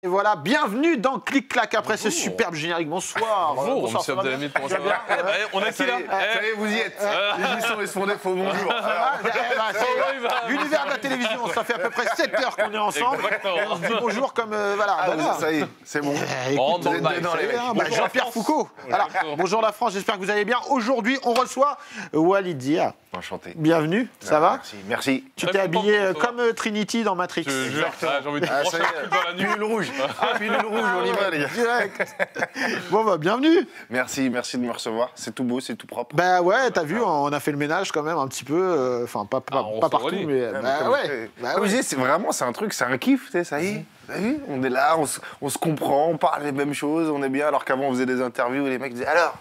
Et voilà, bienvenue dans Clic Clac après ce superbe générique. Bonsoir. Bonjour, bonsoir, monsieur Abdelhamid, comment ça va? On a qui là? Ça y est, vous y êtes. L'émission est sur défaut, bonjour. L'univers de la télévision, ça fait à peu près 7 heures qu'on est ensemble. Et on se dit bonjour comme voilà. Ça y est, c'est bon. Écoute, dans le bail, dedans, les mecs. Jean-Pierre Foucault. Alors, bonjour la France, j'espère que vous allez bien. Aujourd'hui, on reçoit Walidia. Enchanté. Bienvenue, ça va? Merci. Tu t'es habillé comme Trinity dans Matrix. Je te jure, j'ai envie de te Ah, ça y brancher est, dans la nuit. pilule rouge. Pilule rouge, on y va, les gars. Direct. Bon, bah, bienvenue. Merci de me recevoir. C'est tout beau, c'est tout propre. Bah ouais, t'as vu, on a fait le ménage quand même un petit peu. Enfin, pas on partout, s'en relie. mais. Bah ouais. Comme je disais, c'est vraiment, c'est un truc, c'est un kiff, tu sais, ça y est. T'as vu, on est là, on se comprend, on parle les mêmes choses, on est bien, alors qu'avant on faisait des interviews et les mecs disaient alors.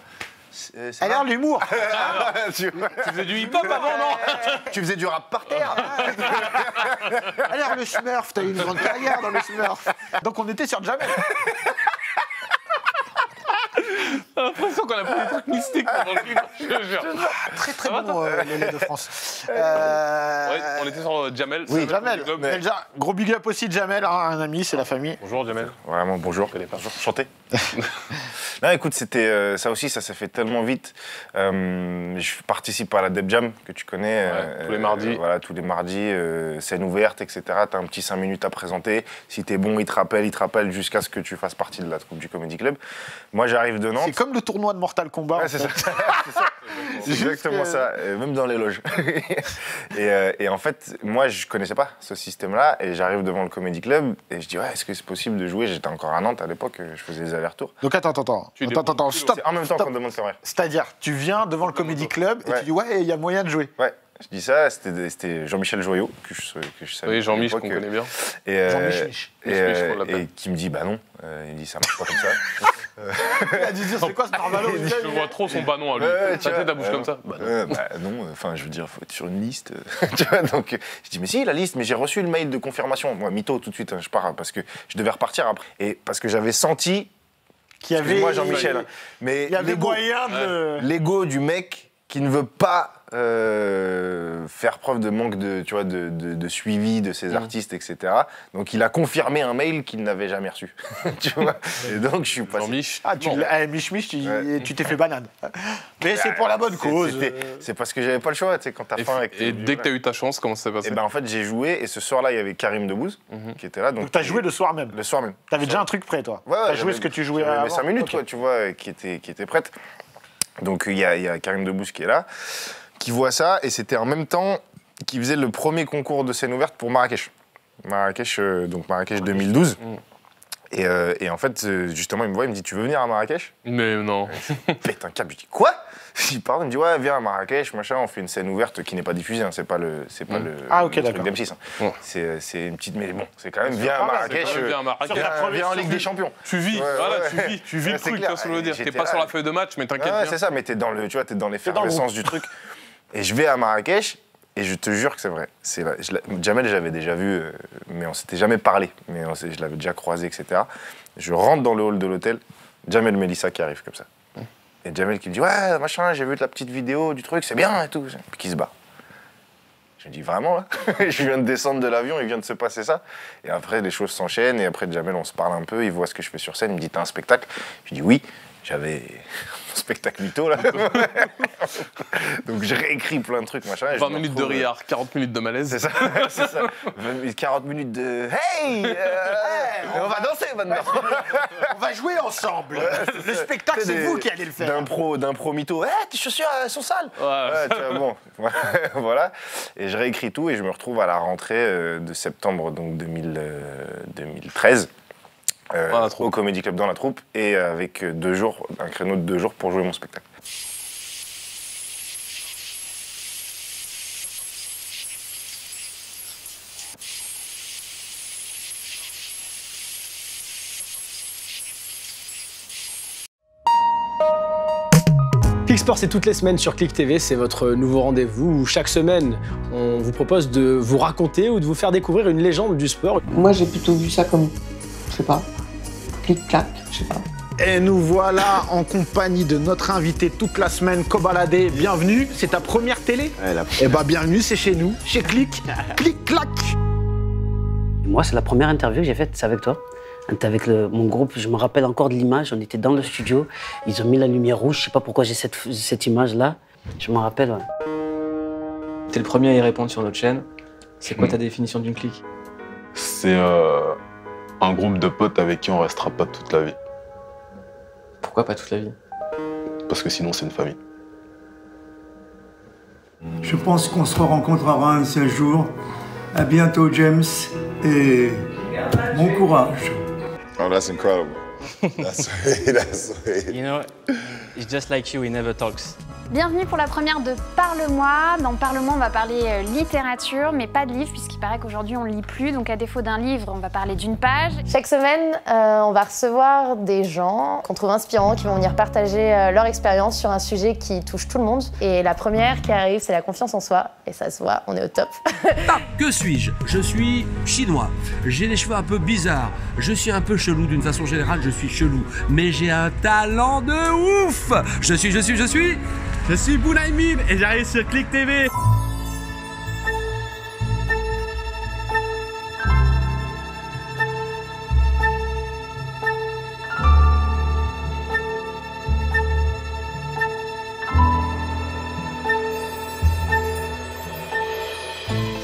Alors l'humour. tu faisais du hip-hop avant, non? tu faisais du rap par terre. Alors le Smurf, t'as eu une grande carrière dans le Smurf. Donc on était sur Jamel. J'ai l'impression qu'on a pris des trucs mystiques pendant le film, je te jure. Très bon le lait de France. Ouais, on était sur Jamel. Oui, Jamel. Club. Déjà, gros big up aussi de Jamel, hein, un ami, c'est la famille. Bonjour Jamel. Vraiment, bonjour. Bonjour. Chanté. Non, écoute, c'était ça aussi, ça s'est fait tellement vite. Je participe à la Deb Jam, que tu connais. Tous les mardis. Voilà, tous les mardis, scène ouverte, etc. T'as un petit 5 minutes à présenter. Si t'es bon, il te rappelle jusqu'à ce que tu fasses partie de la troupe du Comedy Club. Moi, j'arrive de Nantes. C'est comme le tournoi de Mortal Kombat. Ouais, c'est ça. C'est exactement ça, même dans les loges. et en fait, moi, je connaissais pas ce système-là, et j'arrive devant le Comedy Club, et je dis, ouais, est-ce que c'est possible de jouer? J'étais encore à Nantes à l'époque, je faisais des allers-retours. Donc attends, stop. C'est en même temps qu'on demande l'horaire. C'est-à-dire, tu viens devant le Comedy Club et Ouais. tu dis, ouais, il y a moyen de jouer. Ouais, je dis ça, c'était Jean-Michel Joyot, que je savais. Oui, à Jean-Mich, qu'on l'époque, connaît bien. Et, Jean-Mich. et qui me dit, bah non, il me dit, ça marche pas comme ça. Il a dû dire, c'est quoi ce normalo? Je vois trop son banon à lui. Ouais, tu Sa vois, tête à bouche comme ça. Bah, non. bah non, enfin je veux dire, faut être sur une liste. Tu vois, donc je dis mais si la liste, mais j'ai reçu le mail de confirmation. Moi mytho tout de suite, hein, je pars parce que je devais repartir après et parce que j'avais senti Qu'il y avait. moi Jean-Michel, hein, mais Il y avait moyen de. l'ego du mec qui ne veut pas faire preuve de manque de, tu vois, de suivi de ses artistes, etc. Donc il a confirmé un mail qu'il n'avait jamais reçu. Tu vois. Et donc je suis passé. Jean-Mich. Ah, Mich, tu t'es fait banane. Mais c'est pour la bonne cause. C'est parce que j'avais pas le choix, tu sais, quand t'as faim avec Et dès que t'as eu ta chance, comment ça s'est passé? Et ben en fait j'ai joué et ce soir-là il y avait Karim Debbouze qui était là. Donc t'as joué le soir même. Le soir même. T'avais déjà un truc prêt, toi. Ouais, T'as joué ce que tu jouais avant. avant. 5 minutes, Ok. quoi, tu vois, qui était prête. Donc il y a Karim Debbouze qui est là, qui voit ça, et c'était en même temps qu'il faisait le premier concours de scène ouverte pour Marrakech. Marrakech 2012. Et en fait, justement, il me voit, il me dit, tu veux venir à Marrakech? Mais non. Pète un câble, je dis, quoi? Il parle, il me dit, ouais, viens à Marrakech, machin, on fait une scène ouverte qui n'est pas diffusée, hein, c'est pas le Ah, ok, le truc d'accord. d'M6. Hein. Ouais. C'est une petite, mais bon, c'est quand même, viens à pas mal, Marrakech, Viens à Marrakech. viens en Ligue des Champions. Tu vis, Ouais, voilà, ouais. tu vis le C'est truc, tu clair. vois ce que je veux dire. T'es J'étais pas là. sur la feuille de match, mais t'inquiète Ouais, bien. c'est ça, mais t'es dans le, tu vois, t'es dans l'effervescence du truc. Et je vais à Marrakech, et je te jure que c'est vrai. Jamel, j'avais déjà vu, mais on s'était jamais parlé. Mais je l'avais déjà croisé, etc. Je rentre dans le hall de l'hôtel, Jamel Melissa qui arrive comme ça. Et Jamel qui me dit, ouais, machin, j'ai vu la petite vidéo du truc, c'est bien et tout. Puis qui se bat. Je me dis, vraiment, là? Je viens de descendre de l'avion, il vient de se passer ça. Et après, les choses s'enchaînent, et après, Jamel, on se parle un peu, il voit ce que je fais sur scène, il me dit, t'as un spectacle? Je dis, oui, j'avais mon spectacle mytho, là. Donc, j'ai réécrit plein de trucs, machin. et je 20 me minutes de retrouve, rire, 40 minutes de malaise. C'est ça, c'est ça. 40 minutes de hey, on va danser maintenant. On va jouer ensemble. Le spectacle, c'est vous qui allez le faire. D'impro mytho. Hey, tes chaussures elles sont sales. Ouais. Tu vois, bon, voilà. Et je réécris tout et je me retrouve à la rentrée de septembre donc 2013. Au Comedy Club dans la troupe et avec un créneau de 2 jours pour jouer mon spectacle. Clic Sport, c'est toutes les semaines sur Clic TV, c'est votre nouveau rendez-vous où chaque semaine, on vous propose de vous raconter ou de vous faire découvrir une légende du sport. Moi, j'ai plutôt vu ça comme, je sais pas, clic-clac, je sais pas. Et nous voilà en compagnie de notre invité toute la semaine, Kobalade. Bienvenue, c'est ta première télé? Eh bah bienvenue, c'est chez nous, chez Clic. Clic, clac. Moi, c'est la première interview que j'ai faite, c'est avec toi. On était avec mon groupe, je me rappelle encore de l'image, on était dans le studio, ils ont mis la lumière rouge, je sais pas pourquoi j'ai cette image-là, je me rappelle, ouais. T'es le premier à y répondre sur notre chaîne. C'est quoi ta définition d'une clique? C'est un groupe de potes avec qui on restera pas toute la vie. Pourquoi pas toute la vie? Parce que sinon c'est une famille. Je pense qu'on se rencontrera un seul jour. À bientôt, James, et bon courage. Oh, that's incredible. That's sweet. You know, it's just like you, he never talks. Bienvenue pour la première de Parle-moi. Dans Parle-moi, on va parler littérature, mais pas de livre, puisqu'il paraît qu'aujourd'hui on lit plus. Donc à défaut d'un livre, on va parler d'une page. Chaque semaine, on va recevoir des gens qu'on trouve inspirants, qui vont venir partager leur expérience sur un sujet qui touche tout le monde. Et la première qui arrive, c'est la confiance en soi. Et ça se voit, on est au top. Que suis-je? Je suis chinois. J'ai des cheveux un peu bizarres. Je suis un peu chelou, d'une façon générale, je suis chelou. Mais j'ai un talent de ouf. Je suis Bounaïmin et j'arrive sur Click TV.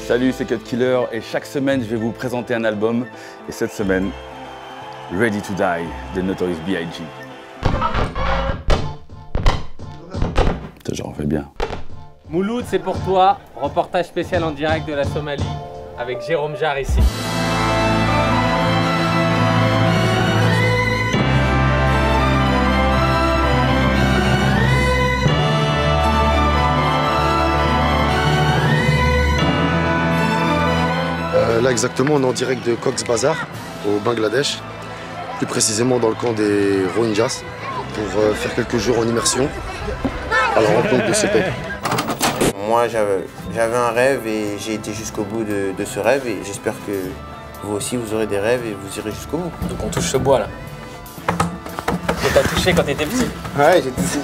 Salut, c'est Cut Killer et chaque semaine je vais vous présenter un album. Et cette semaine, Ready to Die de Notorious B.I.G. J'en fais bien. Mouloud, c'est pour toi. Reportage spécial en direct de la Somalie avec Jérôme Jarre ici. Là exactement, on est en direct de Cox's Bazar au Bangladesh, plus précisément dans le camp des Rohingyas, pour faire quelques jours en immersion à la rencontre de ces peuples. Moi, j'avais un rêve et j'ai été jusqu'au bout de ce rêve et j'espère que vous aussi, vous aurez des rêves et vous irez jusqu'au bout. Donc on touche ce bois là. Que t'as touché quand t'étais petit. Ouais, j'ai touché.